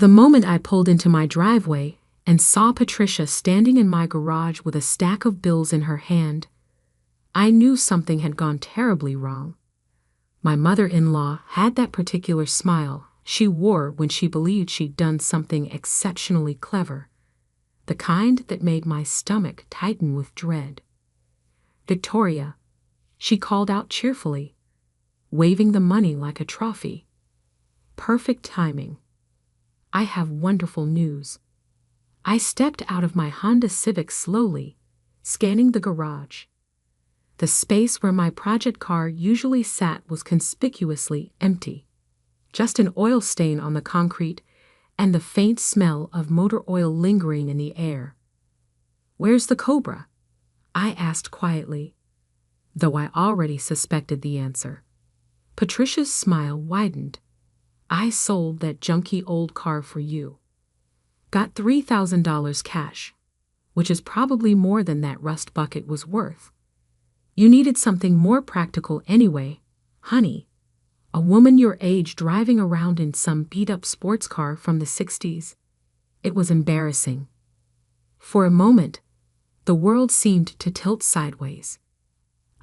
The moment I pulled into my driveway and saw Patricia standing in my garage with a stack of bills in her hand, I knew something had gone terribly wrong. My mother-in-law had that particular smile she wore when she believed she'd done something exceptionally clever, the kind that made my stomach tighten with dread. "Victoria," she called out cheerfully, waving the money like a trophy. "Perfect timing. I have wonderful news." I stepped out of my Honda Civic slowly, scanning the garage. The space where my project car usually sat was conspicuously empty. Just an oil stain on the concrete and the faint smell of motor oil lingering in the air. "Where's the Cobra?" I asked quietly, though I already suspected the answer. Patricia's smile widened. "I sold that junky old car for you. Got $3,000 cash, which is probably more than that rust bucket was worth. You needed something more practical anyway, honey. A woman your age driving around in some beat-up sports car from the 60s. It was embarrassing. For a moment, the world seemed to tilt sideways.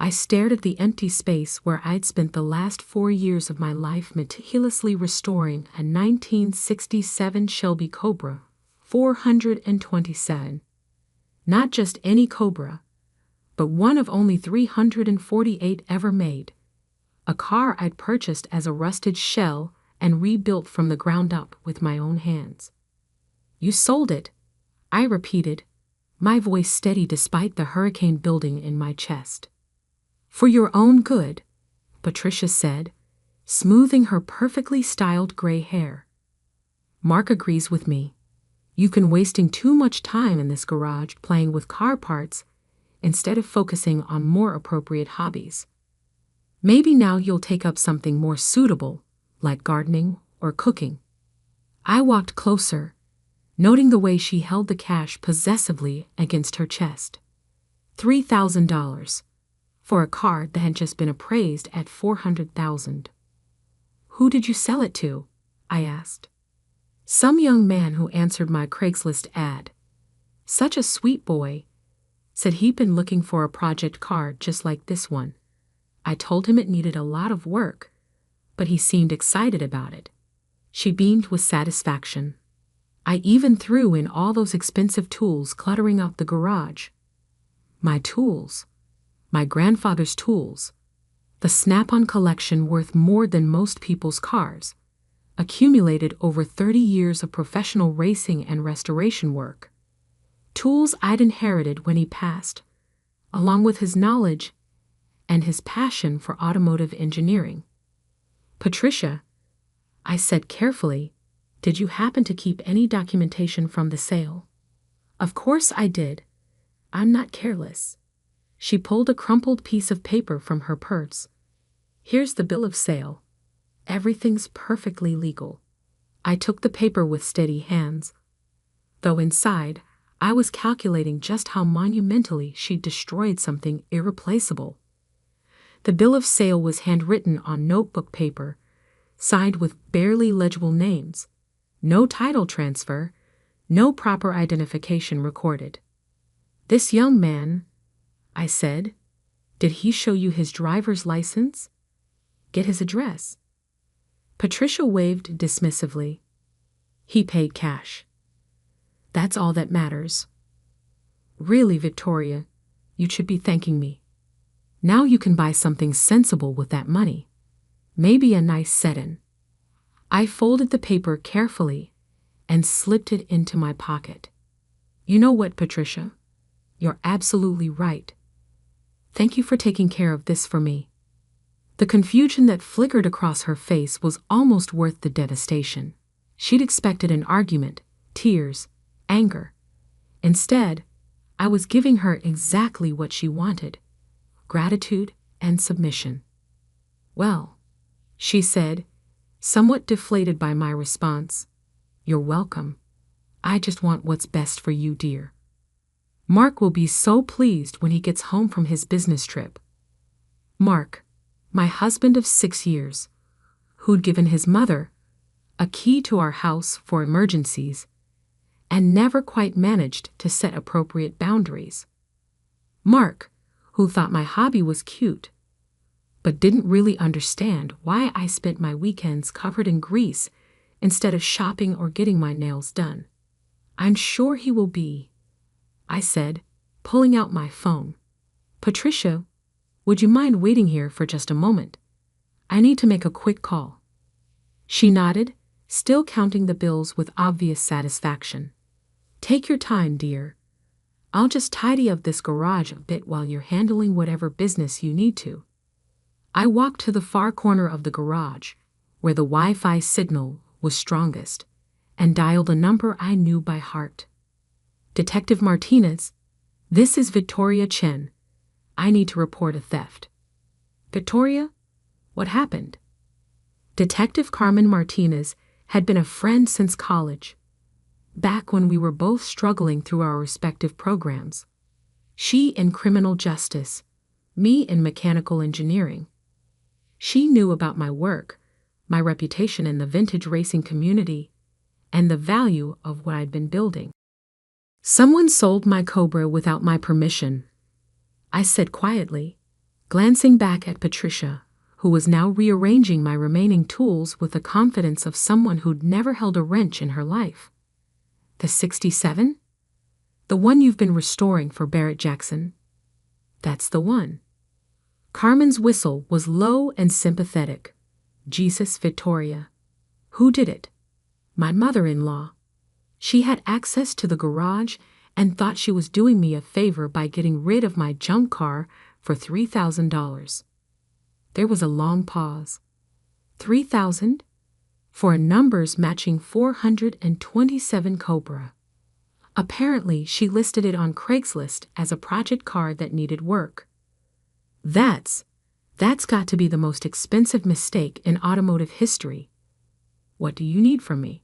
I stared at the empty space where I'd spent the last 4 years of my life meticulously restoring a 1967 Shelby Cobra 427. Not just any Cobra, but one of only 348 ever made. A car I'd purchased as a rusted shell and rebuilt from the ground up with my own hands. "You sold it," I repeated, my voice steady despite the hurricane building in my chest. "For your own good," Patricia said, smoothing her perfectly styled gray hair. "Mark agrees with me. You've been wasting too much time in this garage playing with car parts instead of focusing on more appropriate hobbies. Maybe now you'll take up something more suitable, like gardening or cooking." I walked closer, noting the way she held the cash possessively against her chest. $3,000 for a car that had just been appraised at $400,000. "Who did you sell it to?" I asked. "Some young man who answered my Craigslist ad. Such a sweet boy. Said he'd been looking for a project car just like this one. I told him it needed a lot of work, but he seemed excited about it." She beamed with satisfaction. "I even threw in all those expensive tools cluttering up the garage." My tools. My grandfather's tools. The Snap-on collection worth more than most people's cars. Accumulated over 30 years of professional racing and restoration work. Tools I'd inherited when he passed, along with his knowledge and his passion for automotive engineering. "Patricia," I said carefully, "did you happen to keep any documentation from the sale?" "Of course I did. I'm not careless." She pulled a crumpled piece of paper from her purse. "Here's the bill of sale. Everything's perfectly legal." I took the paper with steady hands, though inside I was calculating just how monumentally she'd destroyed something irreplaceable. The bill of sale was handwritten on notebook paper, signed with barely legible names. No title transfer, no proper identification recorded. "This young man," I said, "did he show you his driver's license? Get his address?" Patricia waved dismissively. "He paid cash. That's all that matters." "Really, Victoria, you should be thanking me. Now you can buy something sensible with that money. Maybe a nice set-in." I folded the paper carefully and slipped it into my pocket. "You know what, Patricia? You're absolutely right. Thank you for taking care of this for me." The confusion that flickered across her face was almost worth the devastation. She'd expected an argument, tears, anger. Instead, I was giving her exactly what she wanted: gratitude and submission. "Well," she said, somewhat deflated by my response, "you're welcome. I just want what's best for you, dear. Mark will be so pleased when he gets home from his business trip." Mark, my husband of 6 years, who'd given his mother, a key to our house for emergencies, and never quite managed to set appropriate boundaries. Mark, who thought my hobby was cute, but didn't really understand why I spent my weekends covered in grease instead of shopping or getting my nails done. I'm sure he will be, I said, pulling out my phone. Patricia, would you mind waiting here for just a moment? I need to make a quick call. She nodded, still counting the bills with obvious satisfaction. Take your time, dear. I'll just tidy up this garage a bit while you're handling whatever business you need to. I walked to the far corner of the garage, where the Wi-Fi signal was strongest, and dialed a number I knew by heart. Detective Martinez, this is Victoria Chen. I need to report a theft. Victoria? What happened? Detective Carmen Martinez had been a friend since college, back when we were both struggling through our respective programs. She in criminal justice, me in mechanical engineering. She knew about my work, my reputation in the vintage racing community, and the value of what I'd been building. Someone sold my Cobra without my permission, I said quietly, glancing back at Patricia, who was now rearranging my remaining tools with the confidence of someone who'd never held a wrench in her life. The 67? The one you've been restoring for Barrett Jackson? That's the one. Carmen's whistle was low and sympathetic. Jesus, Victoria. Who did it? My mother-in-law. She had access to the garage and thought she was doing me a favor by getting rid of my junk car for $3,000. There was a long pause. $3,000? For numbers matching 427 Cobra. Apparently, she listed it on Craigslist as a project car that needed work. That's got to be the most expensive mistake in automotive history. What do you need from me?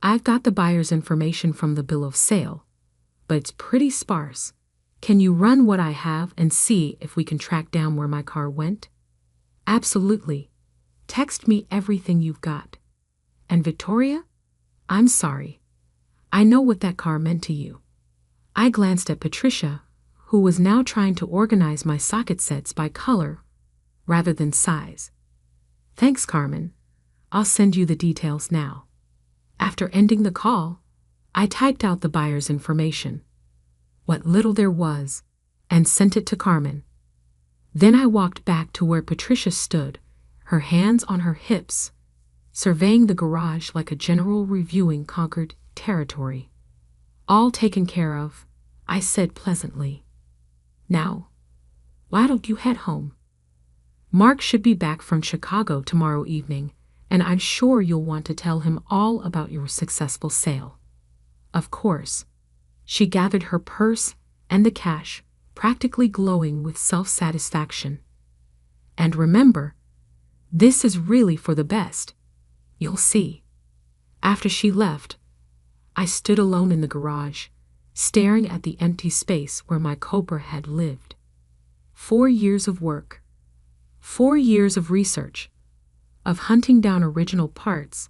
I've got the buyer's information from the bill of sale, but it's pretty sparse. Can you run what I have and see if we can track down where my car went? Absolutely. Text me everything you've got. And Victoria? I'm sorry. I know what that car meant to you. I glanced at Patricia, who was now trying to organize my socket sets by color rather than size. Thanks, Carmen. I'll send you the details now. After ending the call, I typed out the buyer's information, what little there was, and sent it to Carmen. Then I walked back to where Patricia stood, her hands on her hips, surveying the garage like a general reviewing conquered territory. All taken care of, I said pleasantly. Now, why don't you head home? Mark should be back from Chicago tomorrow evening, and I'm sure you'll want to tell him all about your successful sale. Of course. She gathered her purse and the cash, practically glowing with self-satisfaction. And remember, this is really for the best. You'll see. After she left, I stood alone in the garage, staring at the empty space where my Cobra had lived. 4 years of work. 4 years of research. Of hunting down original parts.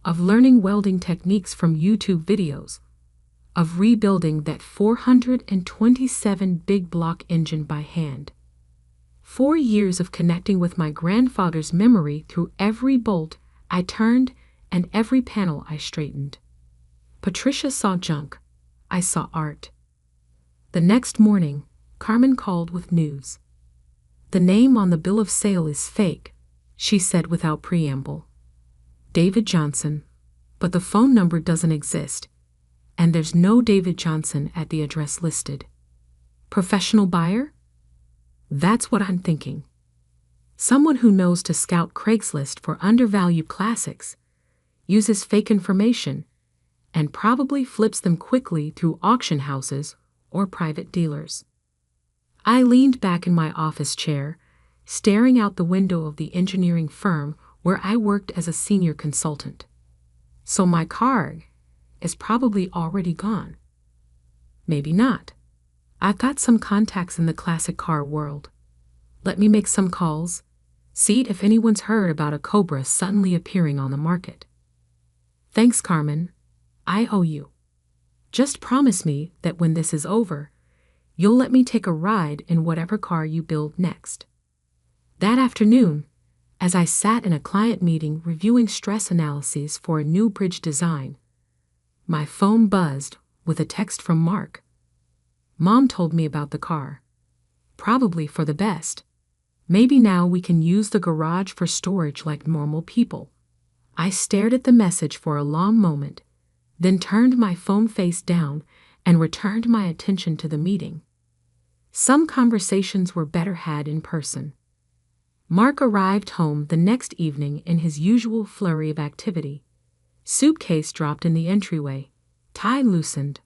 Of learning welding techniques from YouTube videos. Of rebuilding that 427 big block engine by hand. 4 years of connecting with my grandfather's memory through every bolt I turned and every panel I straightened. Patricia saw junk. I saw art. The next morning, Carmen called with news. The name on the bill of sale is fake, she said without preamble. David Johnson, but the phone number doesn't exist, and there's no David Johnson at the address listed. Professional buyer? That's what I'm thinking. Someone who knows to scout Craigslist for undervalued classics, uses fake information, and probably flips them quickly through auction houses or private dealers. I leaned back in my office chair, staring out the window of the engineering firm where I worked as a senior consultant. So my car is probably already gone. Maybe not. I've got some contacts in the classic car world. Let me make some calls, see if anyone's heard about a Cobra suddenly appearing on the market. Thanks, Carmen. I owe you. Just promise me that when this is over, you'll let me take a ride in whatever car you build next. That afternoon, as I sat in a client meeting reviewing stress analyses for a new bridge design, my phone buzzed with a text from Mark. Mom told me about the car. Probably for the best. Maybe now we can use the garage for storage like normal people. I stared at the message for a long moment, then turned my phone face down and returned my attention to the meeting. Some conversations were better had in person. Mark arrived home the next evening in his usual flurry of activity. Suitcase dropped in the entryway, tie loosened,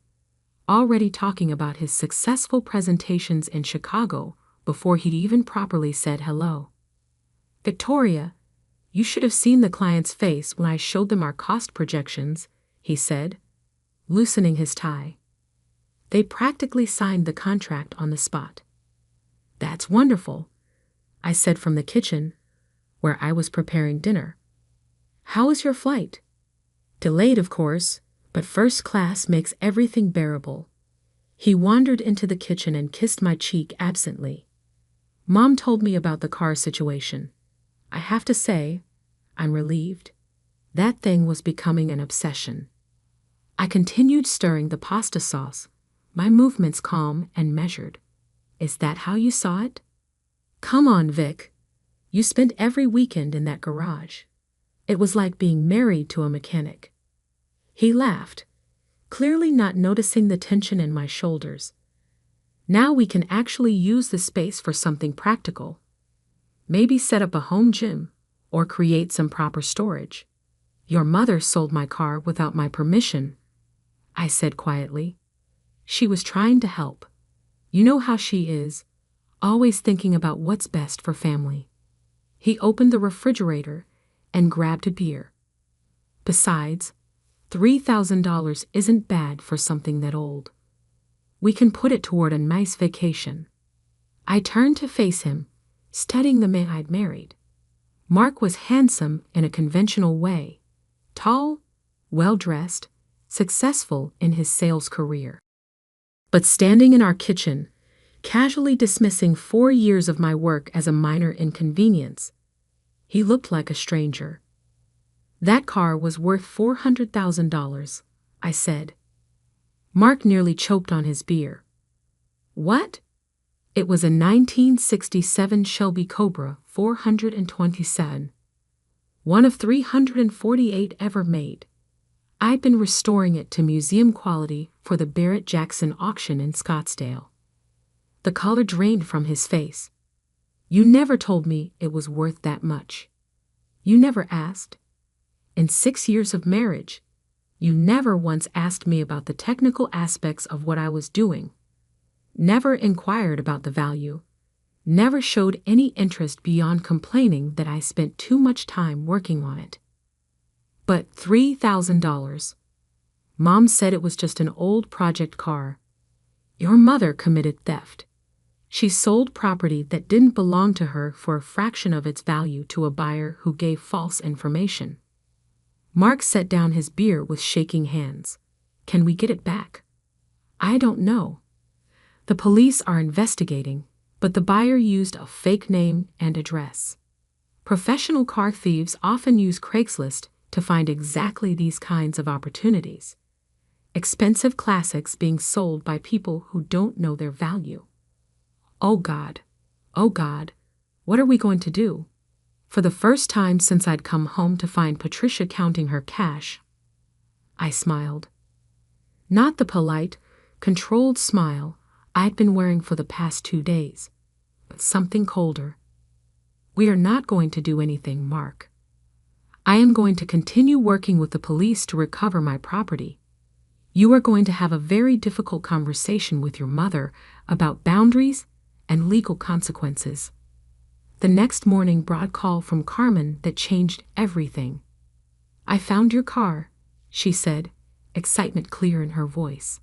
already talking about his successful presentations in Chicago before he'd even properly said hello. Victoria, you should have seen the client's face when I showed them our cost projections, he said, loosening his tie. They practically signed the contract on the spot. That's wonderful, I said from the kitchen, where I was preparing dinner. How was your flight? Delayed, of course, but first class makes everything bearable. He wandered into the kitchen and kissed my cheek absently. Mom told me about the car situation. I have to say, I'm relieved. That thing was becoming an obsession. I continued stirring the pasta sauce, my movements calm and measured. Is that how you saw it? Come on, Vic. You spent every weekend in that garage. It was like being married to a mechanic. He laughed, clearly not noticing the tension in my shoulders. Now we can actually use the space for something practical. Maybe set up a home gym or create some proper storage. Your mother sold my car without my permission, I said quietly. She was trying to help. You know how she is, always thinking about what's best for family. He opened the refrigerator and grabbed a beer. Besides, $3,000 isn't bad for something that old. We can put it toward a nice vacation. I turned to face him, studying the man I'd married. Mark was handsome in a conventional way, tall, well-dressed, successful in his sales career. But standing in our kitchen, casually dismissing 4 years of my work as a minor inconvenience, he looked like a stranger. That car was worth $400,000, I said. Mark nearly choked on his beer. What? It was a 1967 Shelby Cobra 427, one of 348 ever made. I'd been restoring it to museum quality for the Barrett-Jackson auction in Scottsdale. The color drained from his face. You never told me it was worth that much. You never asked. In 6 years of marriage, you never once asked me about the technical aspects of what I was doing. Never inquired about the value. Never showed any interest beyond complaining that I spent too much time working on it. But $3,000. Mom said it was just an old project car. Your mother committed theft. She sold property that didn't belong to her for a fraction of its value to a buyer who gave false information. Mark set down his beer with shaking hands. Can we get it back? I don't know. The police are investigating, but the buyer used a fake name and address. Professional car thieves often use Craigslist to find exactly these kinds of opportunities. Expensive classics being sold by people who don't know their value. Oh God, what are we going to do? For the first time since I'd come home to find Patricia counting her cash, I smiled. Not the polite, controlled smile I'd been wearing for the past 2 days, but something colder. We are not going to do anything, Mark. I am going to continue working with the police to recover my property. You are going to have a very difficult conversation with your mother about boundaries and legal consequences. The next morning brought a call from Carmen that changed everything. I found your car, she said, excitement clear in her voice.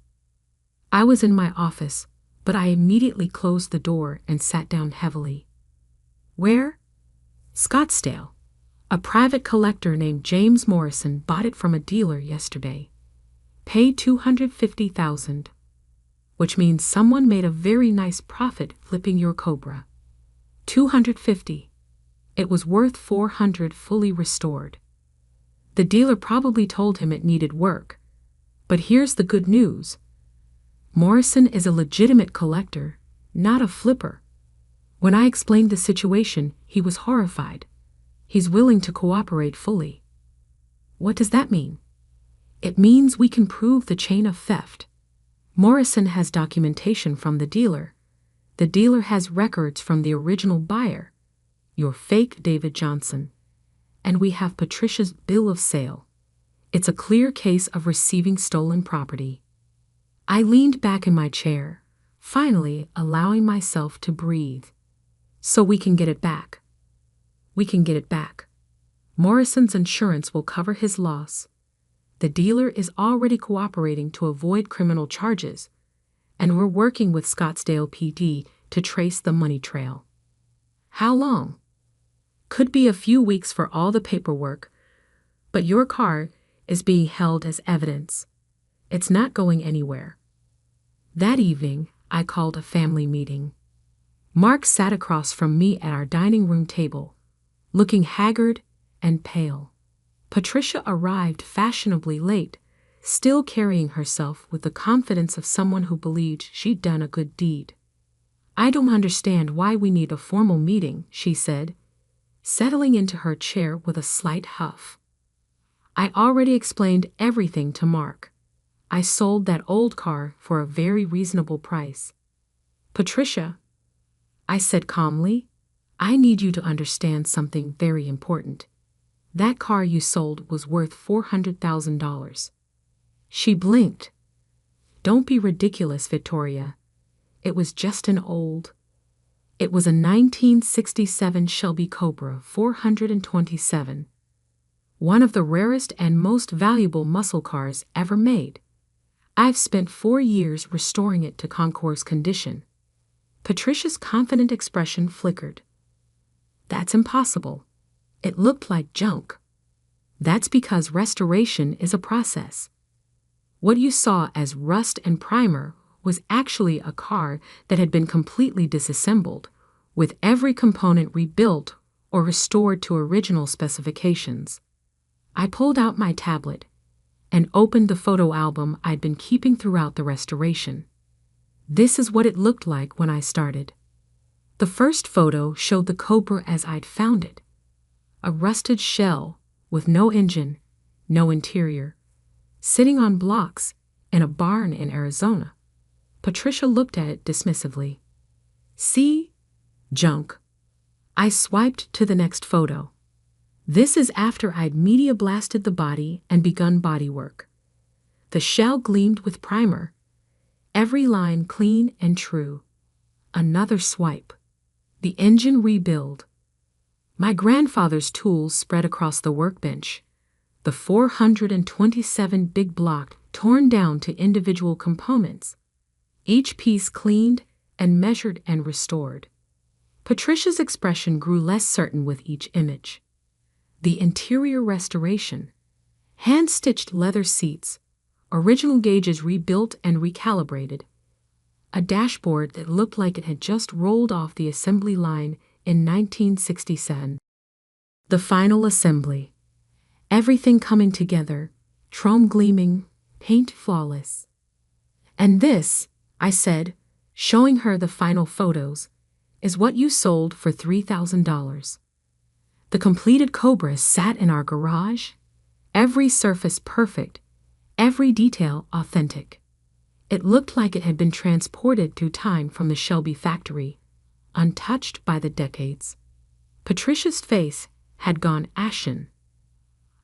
I was in my office, but I immediately closed the door and sat down heavily. Where? Scottsdale. A private collector named James Morrison bought it from a dealer yesterday. Paid $250,000, which means someone made a very nice profit flipping your Cobra. $250. It was worth $400 fully restored. The dealer probably told him it needed work. But here's the good news. Morrison is a legitimate collector, not a flipper. When I explained the situation, he was horrified. He's willing to cooperate fully. What does that mean? It means we can prove the chain of theft. Morrison has documentation from the dealer. The dealer has records from the original buyer, your fake David Johnson. And we have Patricia's bill of sale. It's a clear case of receiving stolen property. I leaned back in my chair, finally allowing myself to breathe. So we can get it back. We can get it back. Morrison's insurance will cover his loss. The dealer is already cooperating to avoid criminal charges, and we're working with Scottsdale PD to trace the money trail. How long? Could be a few weeks for all the paperwork, but your car is being held as evidence. It's not going anywhere. That evening, I called a family meeting. Mark sat across from me at our dining room table, looking haggard and pale. Patricia arrived fashionably late, still carrying herself with the confidence of someone who believed she'd done a good deed. I don't understand why we need a formal meeting, she said, settling into her chair with a slight huff. I already explained everything to Mark. I sold that old car for a very reasonable price. Patricia, I said calmly, I need you to understand something very important. That car you sold was worth $400,000. She blinked. Don't be ridiculous, Victoria. It was just an old. It was a 1967 Shelby Cobra 427. One of the rarest and most valuable muscle cars ever made. I've spent 4 years restoring it to concours condition. Patricia's confident expression flickered. That's impossible. It looked like junk. That's because restoration is a process. What you saw as rust and primer was actually a car that had been completely disassembled, with every component rebuilt or restored to original specifications. I pulled out my tablet and opened the photo album I'd been keeping throughout the restoration. This is what it looked like when I started. The first photo showed the Cobra as I'd found it. A rusted shell with no engine, no interior, sitting on blocks in a barn in Arizona. Patricia looked at it dismissively. See? Junk. I swiped to the next photo. This is after I'd media blasted the body and begun bodywork. The shell gleamed with primer. Every line clean and true. Another swipe. The engine rebuild. My grandfather's tools spread across the workbench. The 427 big block torn down to individual components. Each piece cleaned and measured and restored. Patricia's expression grew less certain with each image. The interior restoration. Hand-stitched leather seats. Original gauges rebuilt and recalibrated. A dashboard that looked like it had just rolled off the assembly line in 1967. The final assembly. Everything coming together, chrome gleaming, paint flawless. And this, I said, showing her the final photos, is what you sold for $3,000. The completed Cobra sat in our garage, every surface perfect, every detail authentic. It looked like it had been transported through time from the Shelby factory, untouched by the decades. Patricia's face had gone ashen.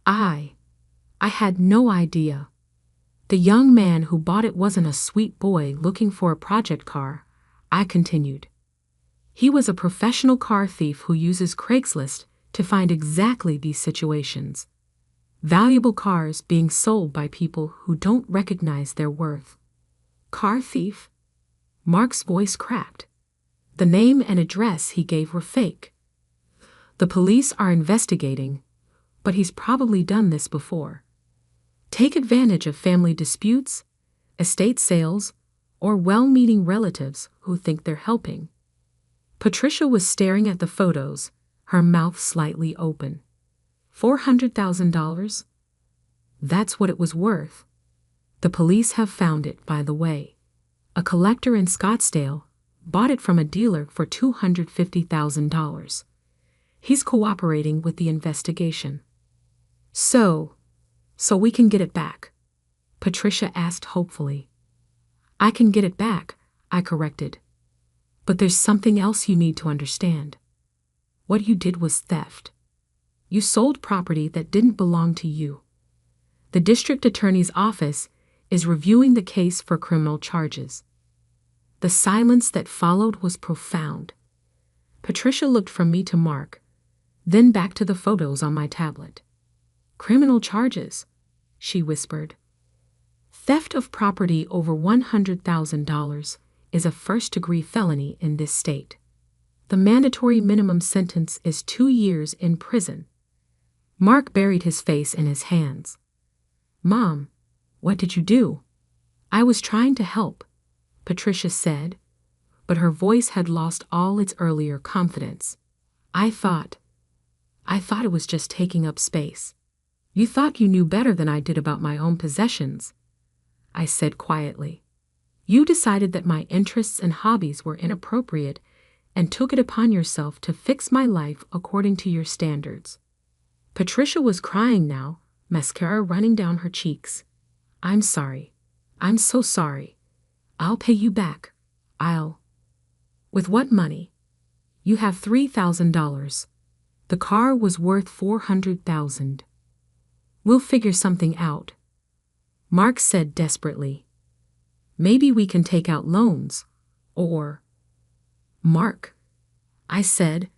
I had no idea. The young man who bought it wasn't a sweet boy looking for a project car, I continued. He was a professional car thief who uses Craigslist to find exactly these situations. Valuable cars being sold by people who don't recognize their worth. Car thief? Mark's voice cracked. The name and address he gave were fake. The police are investigating, but he's probably done this before. Take advantage of family disputes, estate sales, or well-meaning relatives who think they're helping. Patricia was staring at the photos, her mouth slightly open. $400,000? That's what it was worth. The police have found it, by the way. A collector in Scottsdale bought it from a dealer for $250,000. He's cooperating with the investigation. So we can get it back? Patricia asked hopefully. I can get it back, I corrected. But there's something else you need to understand. What you did was theft. You sold property that didn't belong to you. The district attorney's office is reviewing the case for criminal charges. The silence that followed was profound. Patricia looked from me to Mark, then back to the photos on my tablet. Criminal charges, she whispered. Theft of property over $100,000 is a first-degree felony in this state. The mandatory minimum sentence is 2 years in prison. Mark buried his face in his hands. Mom, what did you do? I was trying to help, Patricia said, but her voice had lost all its earlier confidence. I thought it was just taking up space. You thought you knew better than I did about my own possessions, I said quietly. You decided that my interests and hobbies were inappropriate and took it upon yourself to fix my life according to your standards. Patricia was crying now, mascara running down her cheeks. I'm sorry. I'm so sorry. I'll pay you back. With what money? You have $3,000. The car was worth $400,000. We'll figure something out, Mark said desperately. Maybe we can take out loans, or... Mark, I said,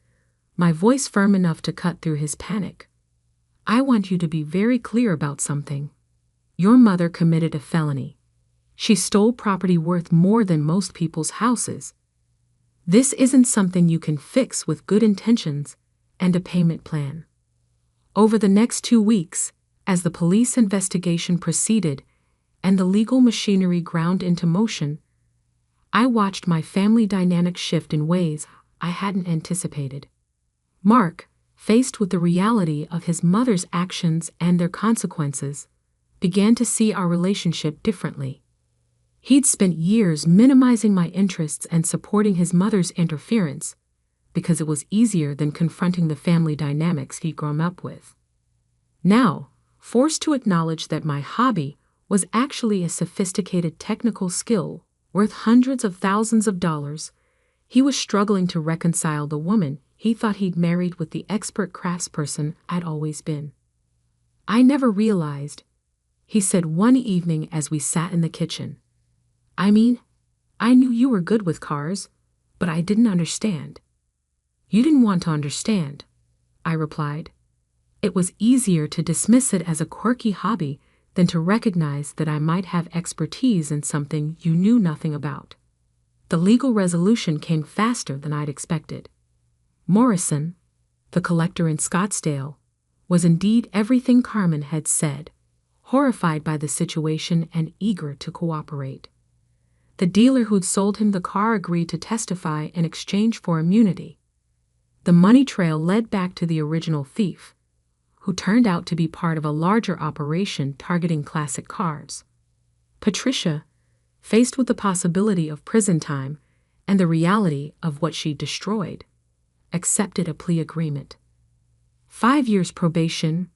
my voice firm enough to cut through his panic. I want you to be very clear about something. Your mother committed a felony. She stole property worth more than most people's houses. This isn't something you can fix with good intentions and a payment plan. Over the next 2 weeks, as the police investigation proceeded and the legal machinery ground into motion, I watched my family dynamic shift in ways I hadn't anticipated. Mark, faced with the reality of his mother's actions and their consequences, began to see our relationship differently. He'd spent years minimizing my interests and supporting his mother's interference because it was easier than confronting the family dynamics he'd grown up with. Now, forced to acknowledge that my hobby was actually a sophisticated technical skill worth hundreds of thousands of dollars, he was struggling to reconcile the woman he thought he'd married with the expert craftsperson I'd always been. I never realized, he said one evening as we sat in the kitchen. I mean, I knew you were good with cars, but I didn't understand. You didn't want to understand, I replied. It was easier to dismiss it as a quirky hobby than to recognize that I might have expertise in something you knew nothing about. The legal resolution came faster than I'd expected. Morrison, the collector in Scottsdale, was indeed everything Carmen had said, horrified by the situation and eager to cooperate. The dealer who'd sold him the car agreed to testify in exchange for immunity. The money trail led back to the original thief, who turned out to be part of a larger operation targeting classic cars. Patricia, faced with the possibility of prison time and the reality of what she'd destroyed, accepted a plea agreement. 5 years probation,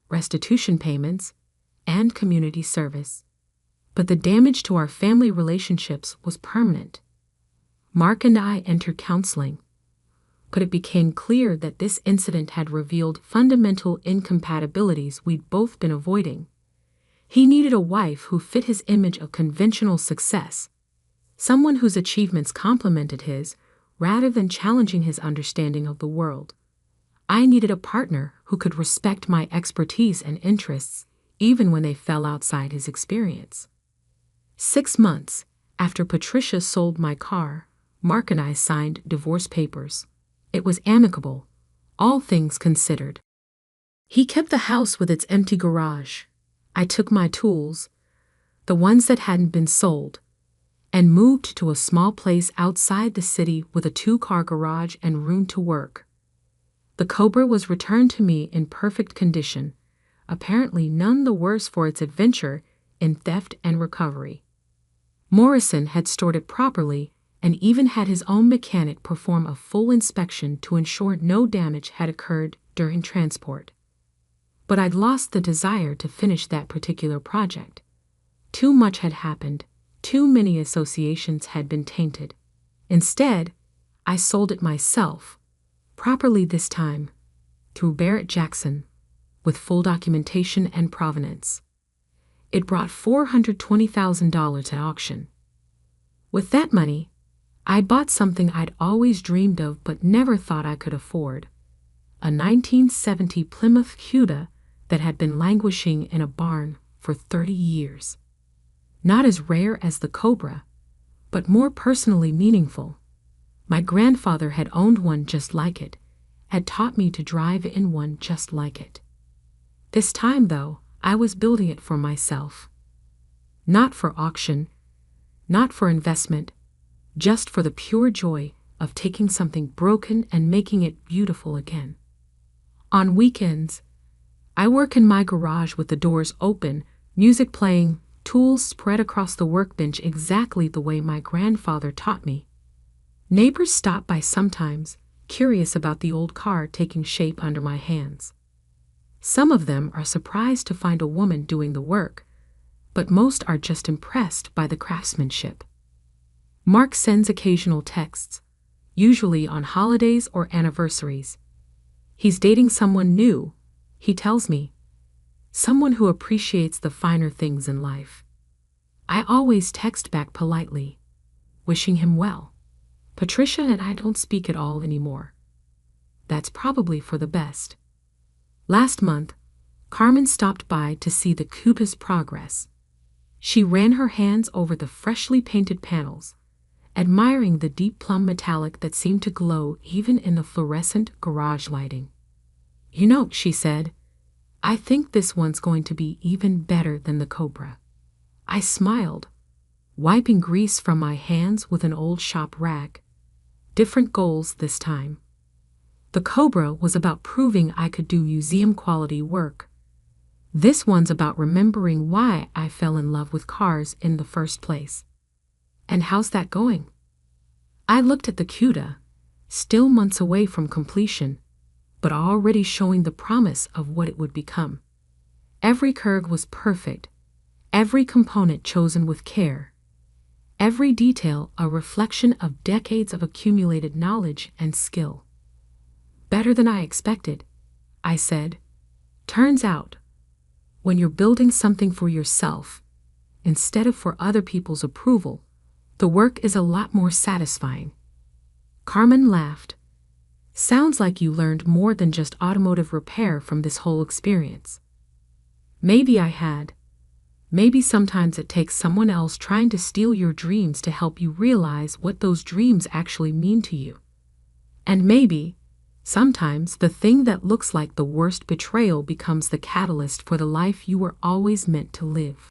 restitution payments, and community service. But the damage to our family relationships was permanent. Mark and I entered counseling, but it became clear that this incident had revealed fundamental incompatibilities we'd both been avoiding. He needed a wife who fit his image of conventional success, someone whose achievements complemented his rather than challenging his understanding of the world. I needed a partner who could respect my expertise and interests, even when they fell outside his experience. 6 months after Patricia sold my car, Mark and I signed divorce papers. It was amicable, all things considered. He kept the house with its empty garage. I took my tools, the ones that hadn't been sold, and moved to a small place outside the city with a 2-car garage and room to work. The Cobra was returned to me in perfect condition, apparently none the worse for its adventure in theft and recovery. Morrison had stored it properly and even had his own mechanic perform a full inspection to ensure no damage had occurred during transport. But I'd lost the desire to finish that particular project. Too much had happened, too many associations had been tainted. Instead, I sold it myself, properly this time, through Barrett Jackson, with full documentation and provenance. It brought $420,000 at auction. With that money, I bought something I'd always dreamed of but never thought I could afford, a 1970 Plymouth Cuda that had been languishing in a barn for 30 years. Not as rare as the Cobra, but more personally meaningful. My grandfather had owned one just like it, had taught me to drive in one just like it. This time, though, I was building it for myself. Not for auction, not for investment, just for the pure joy of taking something broken and making it beautiful again. On weekends, I work in my garage with the doors open, music playing, tools spread across the workbench exactly the way my grandfather taught me. Neighbors stop by sometimes, curious about the old car taking shape under my hands. Some of them are surprised to find a woman doing the work, but most are just impressed by the craftsmanship. Mark sends occasional texts, usually on holidays or anniversaries. He's dating someone new, he tells me, someone who appreciates the finer things in life. I always text back politely, wishing him well. Patricia and I don't speak at all anymore. That's probably for the best. Last month, Carmen stopped by to see the Cuba's progress. She ran her hands over the freshly painted panels, admiring the deep plum metallic that seemed to glow even in the fluorescent garage lighting. You know, she said, I think this one's going to be even better than the Cobra. I smiled, wiping grease from my hands with an old shop rag. Different goals this time. The Cobra was about proving I could do museum-quality work. This one's about remembering why I fell in love with cars in the first place. And how's that going? I looked at the Cuda, still months away from completion, but already showing the promise of what it would become. Every curve was perfect, every component chosen with care, every detail a reflection of decades of accumulated knowledge and skill. Better than I expected, I said. Turns out, when you're building something for yourself, instead of for other people's approval, the work is a lot more satisfying. Carmen laughed. Sounds like you learned more than just automotive repair from this whole experience. Maybe I had. Maybe sometimes it takes someone else trying to steal your dreams to help you realize what those dreams actually mean to you. And maybe, sometimes the thing that looks like the worst betrayal becomes the catalyst for the life you were always meant to live.